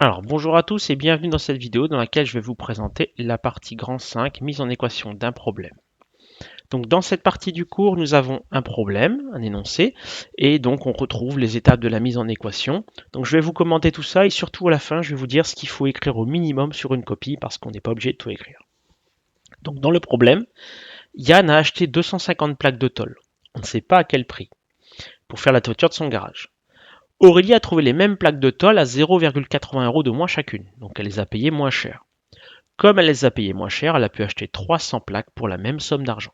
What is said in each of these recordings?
Alors bonjour à tous et bienvenue dans cette vidéo dans laquelle je vais vous présenter la partie grand 5 mise en équation d'un problème. Donc dans cette partie du cours, nous avons un problème, un énoncé, et donc on retrouve les étapes de la mise en équation. Donc je vais vous commenter tout ça et surtout à la fin, je vais vous dire ce qu'il faut écrire au minimum sur une copie parce qu'on n'est pas obligé de tout écrire. Donc dans le problème, Yann a acheté 250 plaques de tôle. On ne sait pas à quel prix pour faire la toiture de son garage. Aurélie a trouvé les mêmes plaques de tôle à 0,80 € de moins chacune, donc elle les a payées moins cher. Comme elle les a payées moins cher, elle a pu acheter 300 plaques pour la même somme d'argent.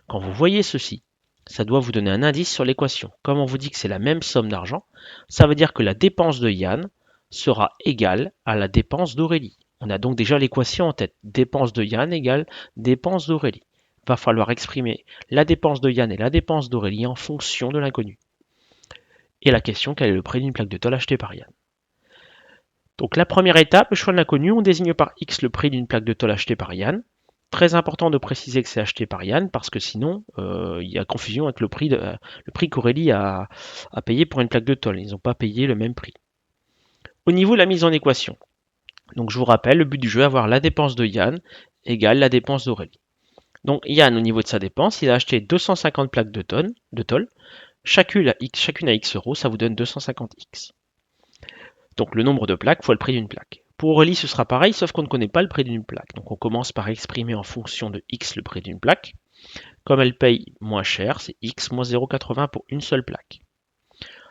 Quand vous voyez ceci, ça doit vous donner un indice sur l'équation. Comme on vous dit que c'est la même somme d'argent, ça veut dire que la dépense de Yann sera égale à la dépense d'Aurélie. On a donc déjà l'équation en tête. Dépense de Yann égale dépense d'Aurélie. Il va falloir exprimer la dépense de Yann et la dépense d'Aurélie en fonction de l'inconnu. Et la question, quel est le prix d'une plaque de tôle achetée par Yann? Donc la première étape, le choix de l'inconnu, on désigne par X le prix d'une plaque de tôle achetée par Yann. Très important de préciser que c'est acheté par Yann parce que sinon il y a confusion avec le prix qu'Aurélie a payé pour une plaque de tôle. Ils n'ont pas payé le même prix. Au niveau de la mise en équation, donc je vous rappelle, le but du jeu est avoir la dépense de Yann égale la dépense d'Aurélie. Donc Yann, au niveau de sa dépense, il a acheté 250 plaques de tôle, chacune à X euros, ça vous donne 250X. Donc le nombre de plaques fois le prix d'une plaque. Pour Aurélie, ce sera pareil, sauf qu'on ne connaît pas le prix d'une plaque. Donc on commence par exprimer en fonction de X le prix d'une plaque. Comme elle paye moins cher, c'est X moins 0,80 pour une seule plaque.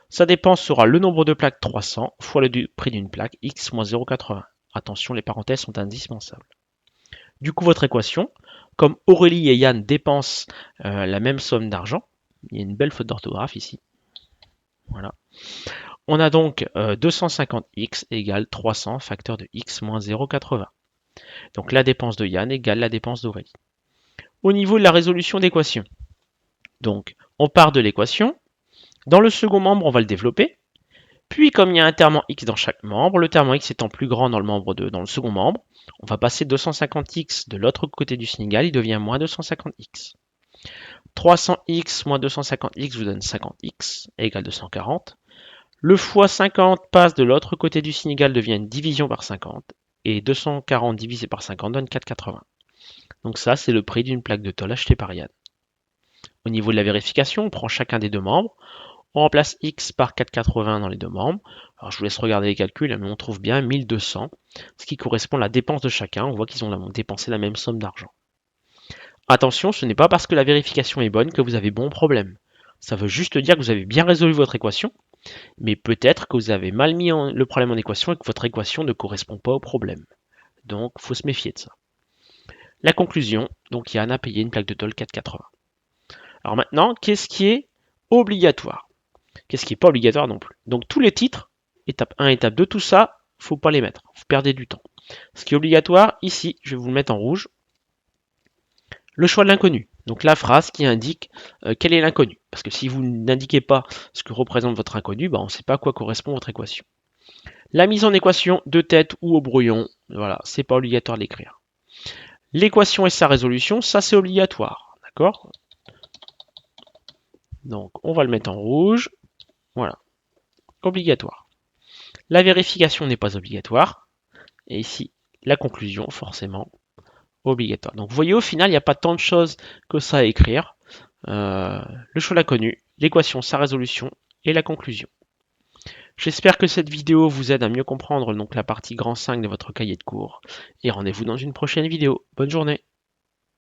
Sa dépense sera le nombre de plaques 300 fois le prix d'une plaque, X moins 0,80. Attention, les parenthèses sont indispensables. Du coup, votre équation, comme Aurélie et Yann dépensent la même somme d'argent, il y a une belle faute d'orthographe ici. Voilà. On a donc 250x égale 300 facteur de x moins 0,80. Donc la dépense de Yann égale la dépense d'Aurélie. Au niveau de la résolution d'équation, donc on part de l'équation. Dans le second membre, on va le développer. Puis comme il y a un terme en x dans chaque membre, le terme en x étant plus grand dans le second membre, on va passer 250x de l'autre côté du signe égal, il devient moins 250x. 300x moins 250x vous donne 50x égale 240. Le fois 50 passe de l'autre côté du signe égal, devient une division par 50. Et 240 divisé par 50 donne 4,80. Donc ça, c'est le prix d'une plaque de tôle achetée par Yann. Au niveau de la vérification, on prend chacun des deux membres. On remplace x par 4,80 dans les deux membres. Alors je vous laisse regarder les calculs, mais on trouve bien 1200, ce qui correspond à la dépense de chacun. On voit qu'ils ont dépensé la même somme d'argent. Attention, ce n'est pas parce que la vérification est bonne que vous avez bon problème. Ça veut juste dire que vous avez bien résolu votre équation, mais peut-être que vous avez mal mis le problème en équation et que votre équation ne correspond pas au problème. Donc, il faut se méfier de ça. La conclusion, donc Yann a payé une plaque de tôle 4,80. Alors maintenant, qu'est-ce qui est obligatoire? Qu'est-ce qui n'est pas obligatoire non plus? Donc tous les titres, étape 1, étape 2, tout ça, faut pas les mettre. Vous perdez du temps. Ce qui est obligatoire, ici, je vais vous le mettre en rouge, le choix de l'inconnu. Donc la phrase qui indique quel est l'inconnu. Parce que si vous n'indiquez pas ce que représente votre inconnu, on ne sait pas à quoi correspond votre équation. La mise en équation de tête ou au brouillon, voilà, c'est pas obligatoire d'écrire. L'équation et sa résolution, ça c'est obligatoire, d'accord? Donc on va le mettre en rouge, voilà, obligatoire. La vérification n'est pas obligatoire, et ici la conclusion forcément obligatoire. Donc vous voyez au final il n'y a pas tant de choses que ça à écrire. Le choix de l'inconnu, l'équation, sa résolution et la conclusion. J'espère que cette vidéo vous aide à mieux comprendre donc la partie grand 5 de votre cahier de cours et rendez-vous dans une prochaine vidéo. Bonne journée.